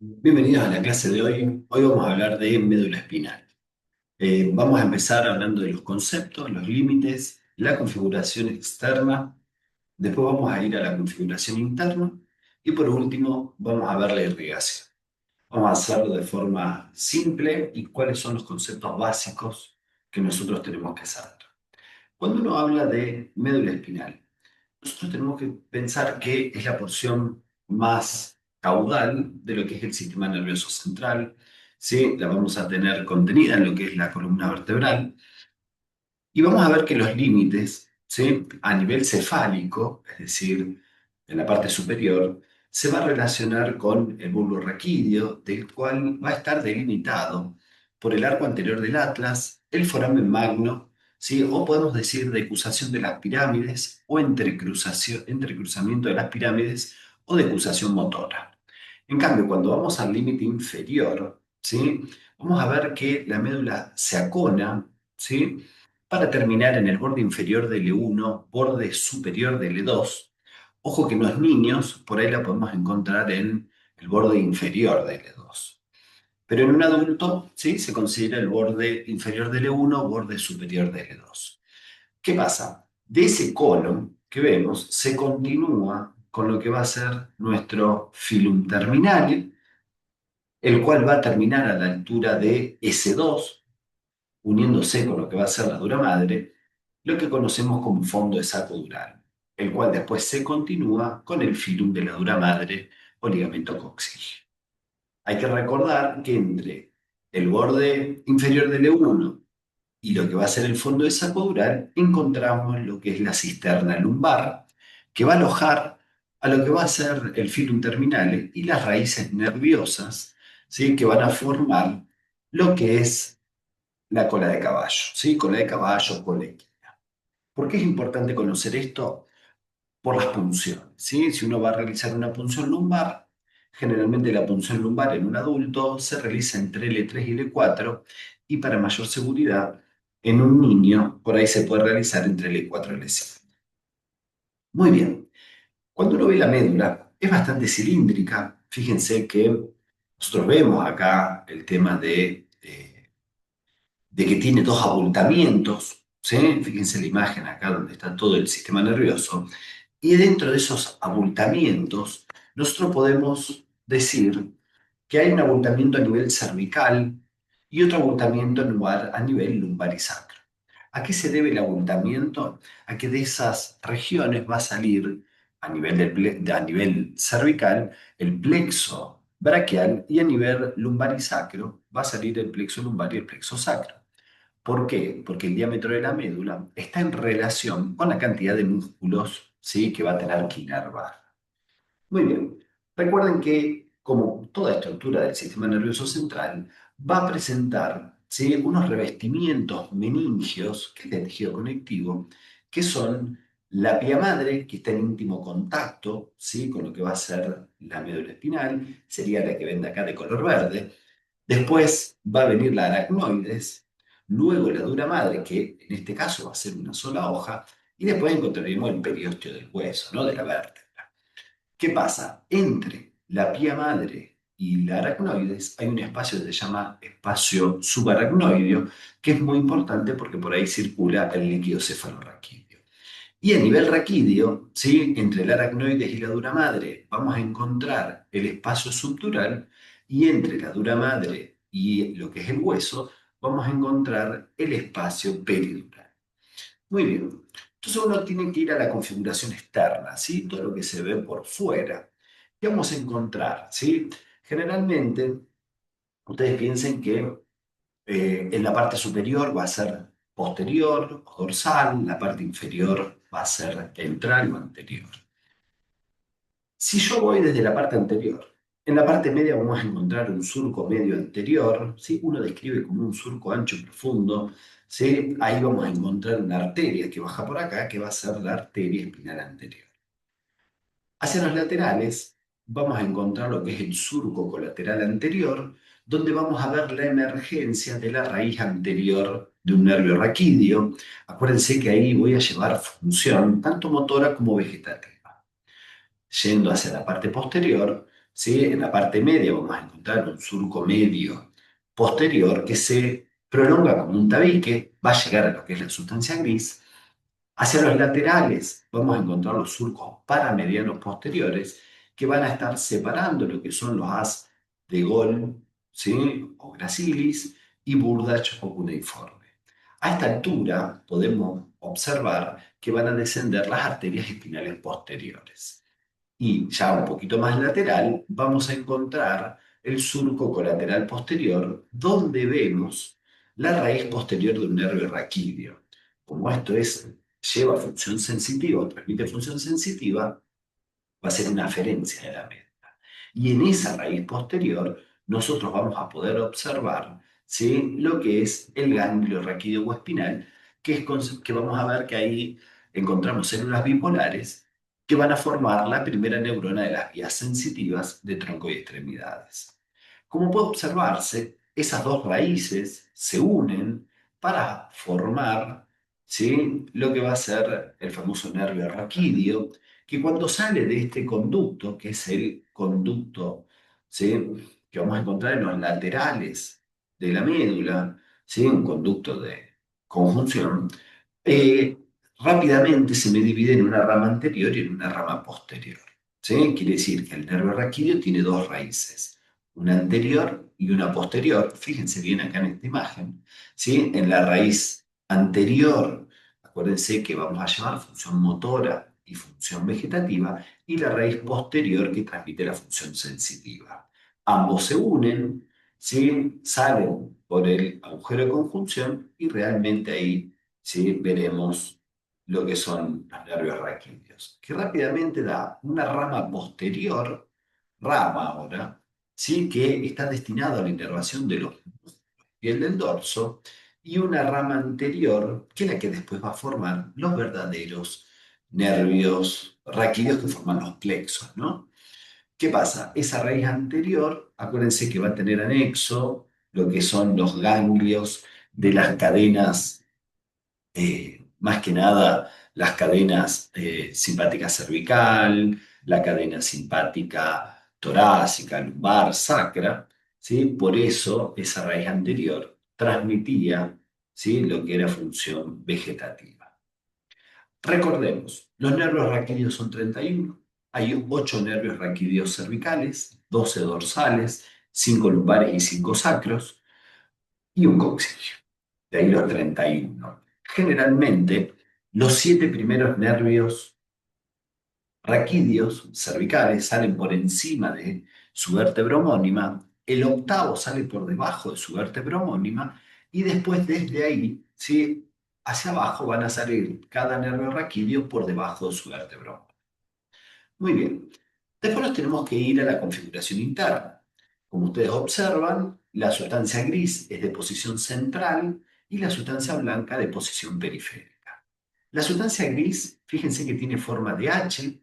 Bienvenidos a la clase de hoy. Hoy vamos a hablar de médula espinal. Vamos a empezar hablando de los conceptos, los límites, la configuración externa, después vamos a ir a la configuración interna y por último vamos a ver la irrigación. Vamos a hacerlo de forma simple y cuáles son los conceptos básicos que nosotros tenemos que saber. Cuando uno habla de médula espinal, nosotros tenemos que pensar que es la porción más caudal de lo que es el sistema nervioso central, ¿sí? La vamos a tener contenida en lo que es la columna vertebral y vamos a ver que los límites, ¿sí? A nivel cefálico, es decir, en la parte superior, se va a relacionar con el bulbo raquídeo, del cual va a estar delimitado por el arco anterior del atlas, el foramen magno, ¿sí? O podemos decir decusación de las pirámides o entrecruzamiento de las pirámides o decusación motora. En cambio, cuando vamos al límite inferior, ¿sí? Vamos a ver que la médula se acona, ¿sí? Para terminar en el borde inferior del E1, borde superior del E2. Ojo que en los niños por ahí la podemos encontrar en el borde inferior del E2. Pero en un adulto, ¿sí? Se considera el borde inferior del E1, borde superior del E2. ¿Qué pasa? De ese cono que vemos se continúa con lo que va a ser nuestro filum terminal, el cual va a terminar a la altura de S2, uniéndose con lo que va a ser la dura madre, lo que conocemos como fondo de saco dural, el cual después se continúa con el filum de la dura madre o ligamento coxígeo. Hay que recordar que entre el borde inferior del E1 y lo que va a ser el fondo de saco dural, encontramos lo que es la cisterna lumbar, que va a alojar a lo que va a ser el filum terminale y las raíces nerviosas, ¿sí? Que van a formar lo que es la cola de caballo, ¿sí? Cola de caballo, cola equina. ¿Por qué es importante conocer esto? Por las punciones, ¿sí? Si uno va a realizar una punción lumbar, generalmente la punción lumbar en un adulto se realiza entre L3 y L4 y para mayor seguridad, en un niño por ahí se puede realizar entre L4 y L5. Muy bien, cuando uno ve la médula es bastante cilíndrica. Fíjense que nosotros vemos acá el tema de que tiene dos abultamientos, ¿sí? Fíjense la imagen acá donde está todo el sistema nervioso. Y dentro de esos abultamientos, nosotros podemos decir que hay un abultamiento a nivel cervical y otro abultamiento a nivel lumbar y sacro. ¿A qué se debe el abultamiento? A que de esas regiones va a salir a nivel cervical el plexo braquial y a nivel lumbar y sacro va a salir el plexo lumbar y el plexo sacro. ¿Por qué? Porque el diámetro de la médula está en relación con la cantidad de músculos, ¿sí? Que va a tener que inervar. Muy bien. Recuerden que, como toda estructura del sistema nervioso central, va a presentar, ¿sí? Unos revestimientos meningios, que es de tejido conectivo, que son la pía madre, que está en íntimo contacto, ¿sí? Con lo que va a ser la médula espinal, sería la que ven de acá de color verde. Después va a venir la aracnoides, luego la dura madre, que en este caso va a ser una sola hoja, y después encontraremos el periósteo del hueso, ¿no? De la vértebra. ¿Qué pasa? Entre la pía madre y la aracnoides hay un espacio que se llama espacio subaracnoideo, que es muy importante porque por ahí circula el líquido cefalorraquídeo. Y a nivel raquídeo, ¿sí? Entre el aracnoides y la dura madre vamos a encontrar el espacio subdural y entre la dura madre y lo que es el hueso vamos a encontrar el espacio peridural. Muy bien. Entonces uno tiene que ir a la configuración externa, ¿sí? Todo lo que se ve por fuera. ¿Qué vamos a encontrar? ¿Sí? Generalmente, ustedes piensen que en la parte superior va a ser posterior o dorsal, la parte inferior va a ser ventral o anterior. Si yo voy desde la parte anterior, en la parte media vamos a encontrar un surco medio anterior, ¿sí? Uno describe como un surco ancho profundo, ¿sí? Ahí vamos a encontrar una arteria que baja por acá, que va a ser la arteria espinal anterior. Hacia los laterales vamos a encontrar lo que es el surco colateral anterior, donde vamos a ver la emergencia de la raíz anterior de un nervio raquídeo. Acuérdense que ahí voy a llevar función tanto motora como vegetativa. Yendo hacia la parte posterior, ¿sí? En la parte media vamos a encontrar un surco medio posterior que se prolonga como un tabique, va a llegar a lo que es la sustancia gris. Hacia los laterales vamos a encontrar los surcos paramedianos posteriores que van a estar separando lo que son los as de Gol, ¿sí? O gracilis y Burdach o cuneiforme. A esta altura podemos observar que van a descender las arterias espinales posteriores. Y ya un poquito más lateral vamos a encontrar el surco colateral posterior, donde vemos la raíz posterior de un nervio raquídeo. Como lleva función sensitiva o transmite función sensitiva, va a ser una aferencia de la médula. Y en esa raíz posterior nosotros vamos a poder observar, ¿sí? Lo que es el ganglio raquídeo espinal, que vamos a ver que ahí encontramos células bipolares que van a formar la primera neurona de las vías sensitivas de tronco y extremidades. Como puede observarse, esas dos raíces se unen para formar, ¿sí? Lo que va a ser el famoso nervio raquídeo, que cuando sale de este conducto, que es el conducto, ¿sí? Que vamos a encontrar en los laterales de la médula, ¿sí? Un conducto de conjunción, eh, rápidamente se me divide en una rama anterior y en una rama posterior. ¿Sí? Quiere decir que el nervio raquídeo tiene dos raíces, una anterior y una posterior. Fíjense bien acá en esta imagen. ¿Sí? En la raíz anterior, acuérdense que vamos a llamar función motora y función vegetativa, y la raíz posterior que transmite la función sensitiva. Ambos se unen, ¿sí? Salen por el agujero de conjunción y realmente ahí, ¿sí? Veremos lo que son los nervios raquídeos, que rápidamente da una rama posterior, rama ahora, ¿sí? Que está destinada a la inervación de los músculos y el del dorso, y una rama anterior, que es la que después va a formar los verdaderos nervios raquídeos que forman los plexos, ¿no? ¿Qué pasa? Esa raíz anterior, acuérdense que va a tener anexo lo que son los ganglios de las cadenas, más que nada las cadenas simpática cervical, la cadena simpática torácica, lumbar, sacra, ¿sí? Por eso esa raíz anterior transmitía, ¿sí? Lo que era función vegetativa. Recordemos, los nervios raquídeos son 31. Hay 8 nervios raquídeos cervicales, 12 dorsales, 5 lumbares y 5 sacros, y un coxígeo. De ahí los 31. Generalmente, los 7 primeros nervios raquídeos cervicales salen por encima de su vértebra homónima, el octavo sale por debajo de su vértebra homónima, y después desde ahí, ¿sí? Hacia abajo van a salir cada nervio raquídeo por debajo de su vértebra homónima. Muy bien. Después nos tenemos que ir a la configuración interna. Como ustedes observan, la sustancia gris es de posición central y la sustancia blanca de posición periférica. La sustancia gris, fíjense que tiene forma de H,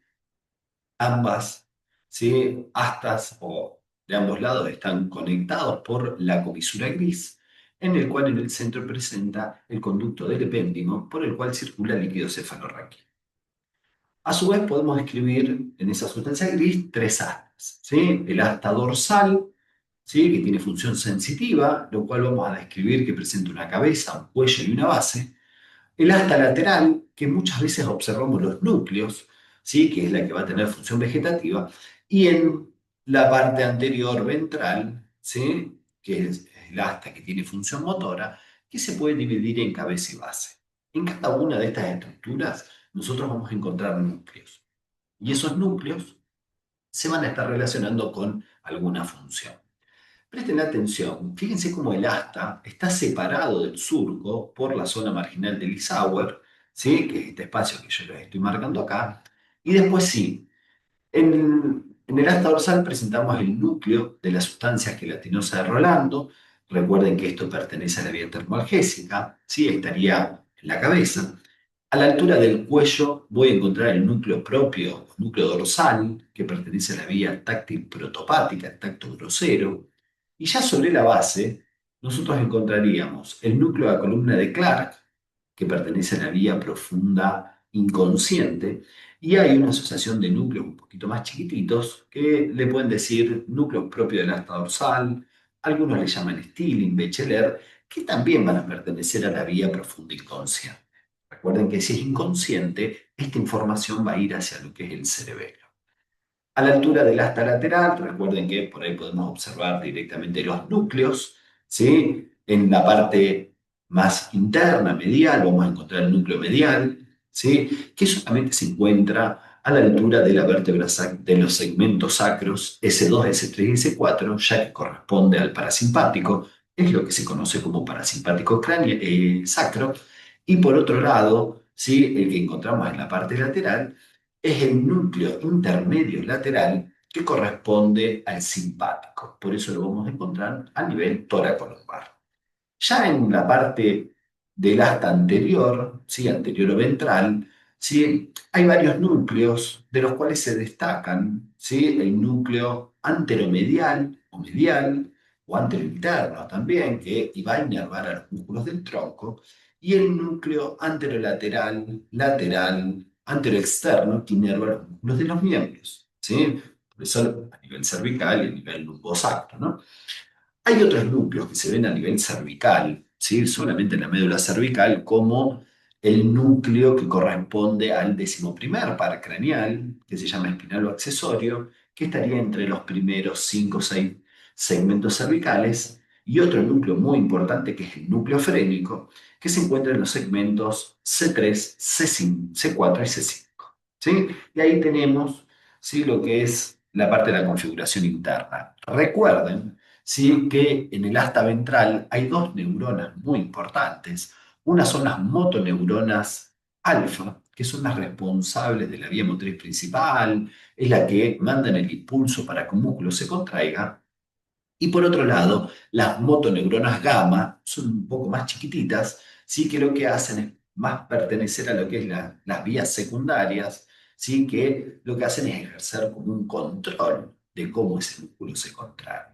ambas, ¿sí? Astas o de ambos lados están conectados por la comisura gris, en el cual en el centro presenta el conducto del epéndimo por el cual circula el líquido cefalorraquídeo. A su vez podemos escribir en esa sustancia gris tres astas, ¿sí? El asta dorsal, ¿sí? Que tiene función sensitiva, lo cual vamos a describir que presenta una cabeza, un cuello y una base. El asta lateral, que muchas veces observamos los núcleos, ¿sí? Que es la que va a tener función vegetativa, y en la parte anterior ventral, ¿sí? Que es el asta que tiene función motora, que se puede dividir en cabeza y base. En cada una de estas estructuras nosotros vamos a encontrar núcleos, y esos núcleos se van a estar relacionando con alguna función. Presten atención, fíjense cómo el asta está separado del surco por la zona marginal del Isauer, ¿sí? Que es este espacio que yo les estoy marcando acá. Y después sí, en el asta dorsal presentamos el núcleo de la sustancia gelatinosa de Rolando. Recuerden que esto pertenece a la vía termoalgésica, ¿sí? Estaría en la cabeza. A la altura del cuello voy a encontrar el núcleo propio, núcleo dorsal, que pertenece a la vía táctil protopática, el tacto grosero. Y ya sobre la base, nosotros encontraríamos el núcleo de la columna de Clark, que pertenece a la vía profunda inconsciente, y hay una asociación de núcleos un poquito más chiquititos que le pueden decir núcleos propios del asta dorsal, algunos le llaman Stilling, Becheler, que también van a pertenecer a la vía profunda inconsciente. Recuerden que si es inconsciente, esta información va a ir hacia lo que es el cerebelo. A la altura del asta lateral, recuerden que por ahí podemos observar directamente los núcleos, ¿sí? En la parte más interna, medial, vamos a encontrar el núcleo medial, ¿sí? Que solamente se encuentra a la altura de la vértebra de los segmentos sacros S2, S3 y S4, ya que corresponde al parasimpático, es lo que se conoce como parasimpático sacro, y por otro lado, ¿sí? El que encontramos en la parte lateral es el núcleo intermedio lateral que corresponde al simpático. Por eso lo vamos a encontrar a nivel tóraco-lumbar. Ya en la parte del asta anterior, ¿sí? Anterior o ventral, ¿sí? Hay varios núcleos de los cuales se destacan, ¿sí? El núcleo anteromedial o medial o anterointerno también, que va a inervar a los músculos del tronco, y el núcleo anterolateral, lateral, anteroexterno, que inerva los músculos de los miembros, ¿sí? Por eso a nivel cervical y a nivel lumbosacro, ¿no? Hay otros núcleos que se ven a nivel cervical, ¿sí? Solamente en la médula cervical, como el núcleo que corresponde al 11.º par craneal, que se llama espinalo accesorio, que estaría entre los primeros 5 o 6 segmentos cervicales, y otro núcleo muy importante que es el núcleo frénico, que se encuentra en los segmentos C3, C5, C4 y C5. ¿Sí? Y ahí tenemos, ¿sí? Lo que es la parte de la configuración interna. Recuerden, ¿sí? Que en el asta ventral hay dos neuronas muy importantes. Una son las motoneuronas alfa, que son las responsables de la vía motriz principal, es la que mandan el impulso para que un músculo se contraiga. Y por otro lado, las motoneuronas gamma son un poco más chiquititas, sí que lo que hacen es más pertenecer a lo que es las vías secundarias, sí que lo que hacen es ejercer como un control de cómo ese músculo se contrae.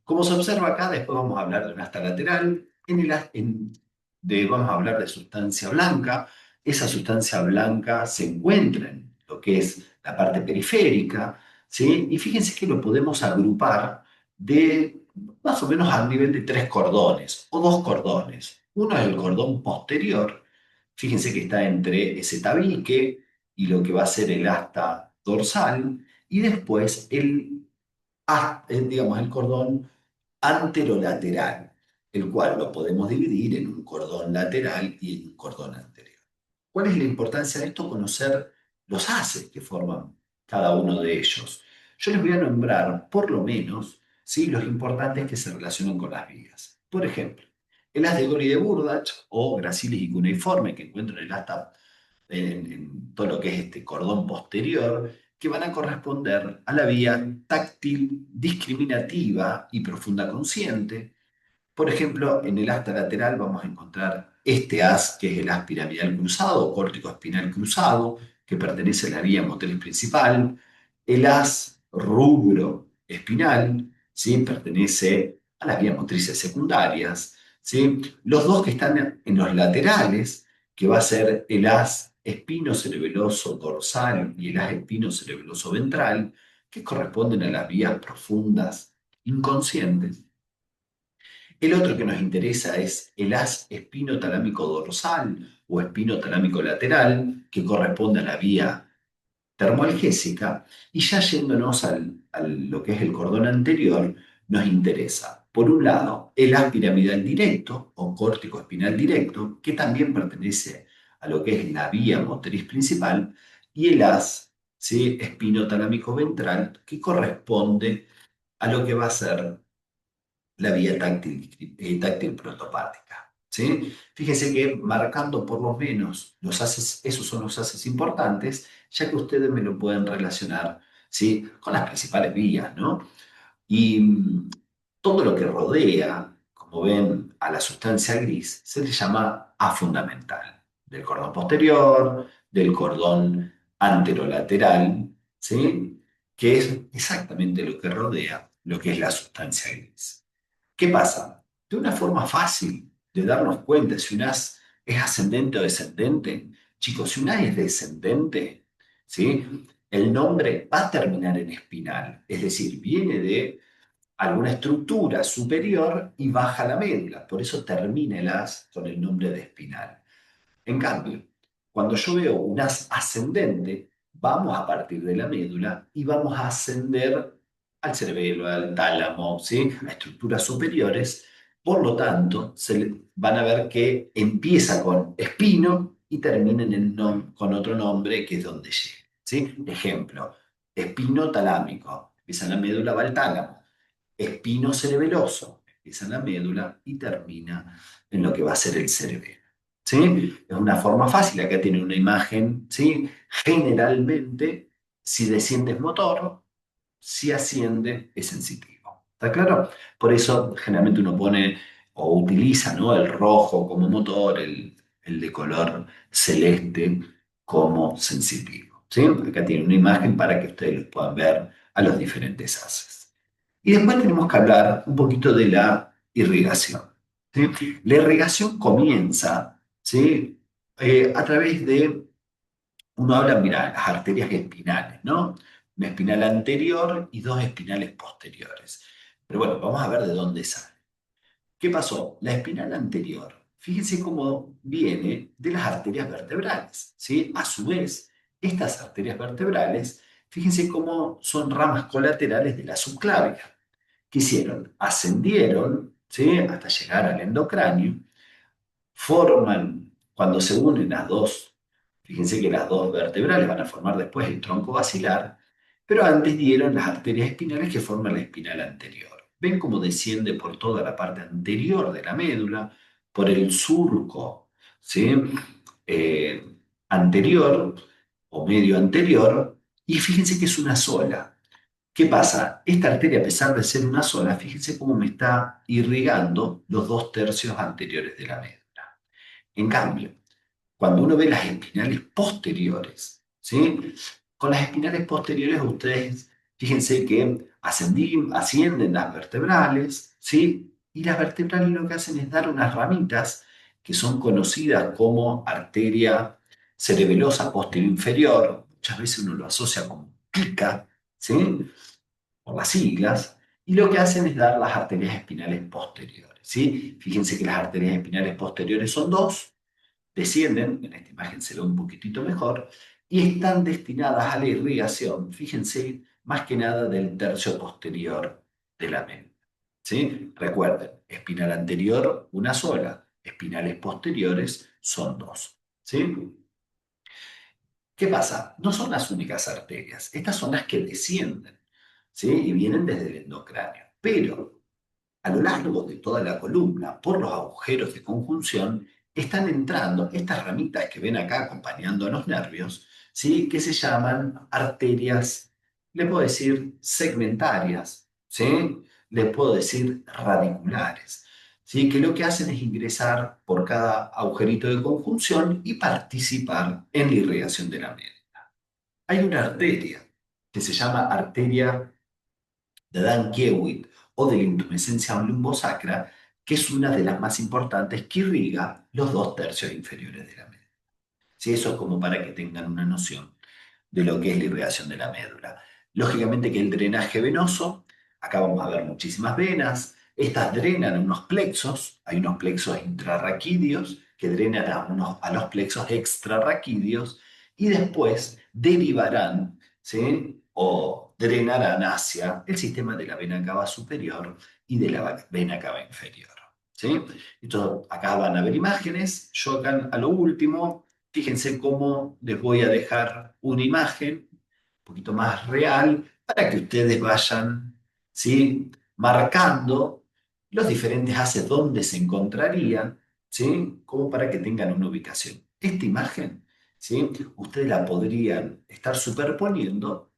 Como se observa acá, después vamos a hablar de un asta lateral, vamos a hablar de sustancia blanca. Esa sustancia blanca se encuentra en lo que es la parte periférica, ¿sí? Y fíjense que lo podemos agrupar de más o menos al nivel de tres cordones o dos cordones. Uno es el cordón posterior, fíjense que está entre ese tabique y lo que va a ser el asta dorsal, y después digamos, el cordón anterolateral, el cual lo podemos dividir en un cordón lateral y en un cordón anterior. ¿Cuál es la importancia de esto? Conocer los haces que forman cada uno de ellos. Yo les voy a nombrar, por lo menos, ¿sí? Los importantes que se relacionan con las vías. Por ejemplo, el haz de Gori de Burdach o Gracilis y cuneiforme, que encuentro en el asta en todo lo que es este cordón posterior, que van a corresponder a la vía táctil discriminativa y profunda consciente. Por ejemplo, en el asta lateral vamos a encontrar este haz, que es el haz piramidal cruzado o córtico espinal cruzado, que pertenece a la vía motriz principal. El haz rubro espinal, ¿sí? Pertenece a las vías motrices secundarias, ¿sí? Los dos que están en los laterales, que va a ser el haz espinocerebeloso dorsal y el haz espinocerebeloso ventral, que corresponden a las vías profundas inconscientes. El otro que nos interesa es el haz espinotalámico dorsal o espinotalámico lateral, que corresponde a la vía termoalgésica, y ya yéndonos a lo que es el cordón anterior, nos interesa, por un lado, el haz piramidal directo o córtico espinal directo, que también pertenece a lo que es la vía motriz principal, y el haz, ¿sí? Espinotalámico ventral, que corresponde a lo que va a ser la vía táctil protopática. ¿Sí? Fíjense que marcando por lo menos los haces, esos son los haces importantes, ya que ustedes me lo pueden relacionar, ¿sí? Con las principales vías, ¿no? Y todo lo que rodea, como ven, a la sustancia gris, se le llama A fundamental, del cordón posterior, del cordón anterolateral, ¿sí? Que es exactamente lo que rodea lo que es la sustancia gris. ¿Qué pasa? De una forma fácil de darnos cuenta si un haz es ascendente o descendente, chicos, si una es descendente, ¿sí? El nombre va a terminar en espinal, es decir, viene de alguna estructura superior y baja la médula, por eso termina el as con el nombre de espinal. En cambio, cuando yo veo un as ascendente, vamos a partir de la médula y vamos a ascender al cerebelo, al tálamo, ¿sí? A estructuras superiores. Por lo tanto, van a ver que empieza con espino y termina con otro nombre que es donde llega. ¿Sí? Ejemplo, espino talámico. Empieza en la médula, va al tálamo. Espino cerebeloso. Empieza en la médula y termina en lo que va a ser el cerebelo. ¿Sí? Es una forma fácil, acá tiene una imagen, ¿sí? Generalmente, si desciende es motor, si asciende es sensitivo. ¿Está claro? Por eso generalmente uno pone o utiliza, ¿no? El rojo como motor, el de color celeste como sensitivo. ¿Sí? Acá tiene una imagen para que ustedes los puedan ver a los diferentes haces. Y después tenemos que hablar un poquito de la irrigación. ¿Sí? La irrigación comienza, ¿sí? A través de, uno habla, mira, las arterias espinales, ¿no? Una espinal anterior y dos espinales posteriores. Pero bueno, vamos a ver de dónde sale. ¿Qué pasó? La espinal anterior, fíjense cómo viene de las arterias vertebrales, ¿sí? A su vez, estas arterias vertebrales, fíjense cómo son ramas colaterales de la subclavia. ¿Qué hicieron? Ascendieron, ¿sí? Hasta llegar al endocráneo, forman, cuando se unen las dos, fíjense que las dos vertebrales van a formar después el tronco basilar, pero antes dieron las arterias espinales que forman la espinal anterior. ¿Ven cómo desciende por toda la parte anterior de la médula, por el surco, ¿sí? Eh, anterior o medio anterior? Y fíjense que es una sola. ¿Qué pasa? Esta arteria, a pesar de ser una sola, fíjense cómo me está irrigando los dos tercios anteriores de la médula. En cambio, cuando uno ve las espinales posteriores, ¿sí? Con las espinales posteriores ustedes, fíjense que ascienden las vertebrales, ¿sí? Y las vertebrales lo que hacen es dar unas ramitas que son conocidas como arteria cerebelosa posterior inferior. Muchas veces uno lo asocia con pica, ¿sí? Por las siglas, y lo que hacen es dar las arterias espinales posteriores, ¿sí? Fíjense que las arterias espinales posteriores son dos, descienden, en esta imagen se ve un poquitito mejor, y están destinadas a la irrigación, fíjense, más que nada del tercio posterior de la médula. ¿Sí? Recuerden, espinal anterior, una sola, espinales posteriores son dos. ¿Sí? ¿Qué pasa? No son las únicas arterias, estas son las que descienden, ¿sí? Y vienen desde el endocráneo. Pero a lo largo de toda la columna, por los agujeros de conjunción, están entrando estas ramitas que ven acá acompañando a los nervios, ¿sí? Que se llaman arterias, le puedo decir segmentarias, ¿sí? Le puedo decir radiculares, ¿sí? Que lo que hacen es ingresar por cada agujerito de conjunción y participar en la irrigación de la médula. Hay una arteria que se llama arteria de Dan-Kiewit o de la intumescencia lumbosacra, que es una de las más importantes que irriga los dos tercios inferiores de la médula. Sí, eso es como para que tengan una noción de lo que es la irrigación de la médula. Lógicamente que el drenaje venoso, acá vamos a ver muchísimas venas, estas drenan unos plexos, hay unos plexos intrarraquídeos que drenan a los plexos extrarraquídeos y después derivarán, ¿sí? O drenarán hacia el sistema de la vena cava superior y de la vena cava inferior. ¿Sí? Entonces, acá van a ver imágenes, yo acá a lo último, fíjense cómo les voy a dejar una imagen un poquito más real para que ustedes vayan, ¿sí? Marcando los diferentes haces donde se encontrarían, ¿sí? Como para que tengan una ubicación. Esta imagen, ¿sí? Ustedes la podrían estar superponiendo,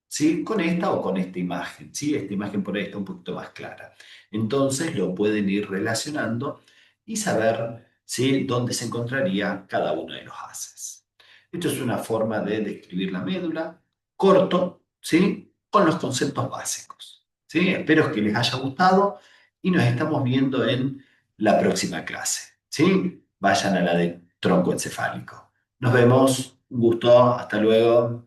¿sí? Con esta o con esta imagen, ¿sí? Esta imagen por ahí está un poquito más clara. Entonces lo pueden ir relacionando y saber, ¿sí? Dónde se encontraría cada uno de los haces. Esto es una forma de describir la médula, corto, ¿sí? Con los conceptos básicos, ¿sí? Espero que les haya gustado y nos estamos viendo en la próxima clase, ¿sí? Vayan a la de tronco encefálico. Nos vemos, un gusto, hasta luego.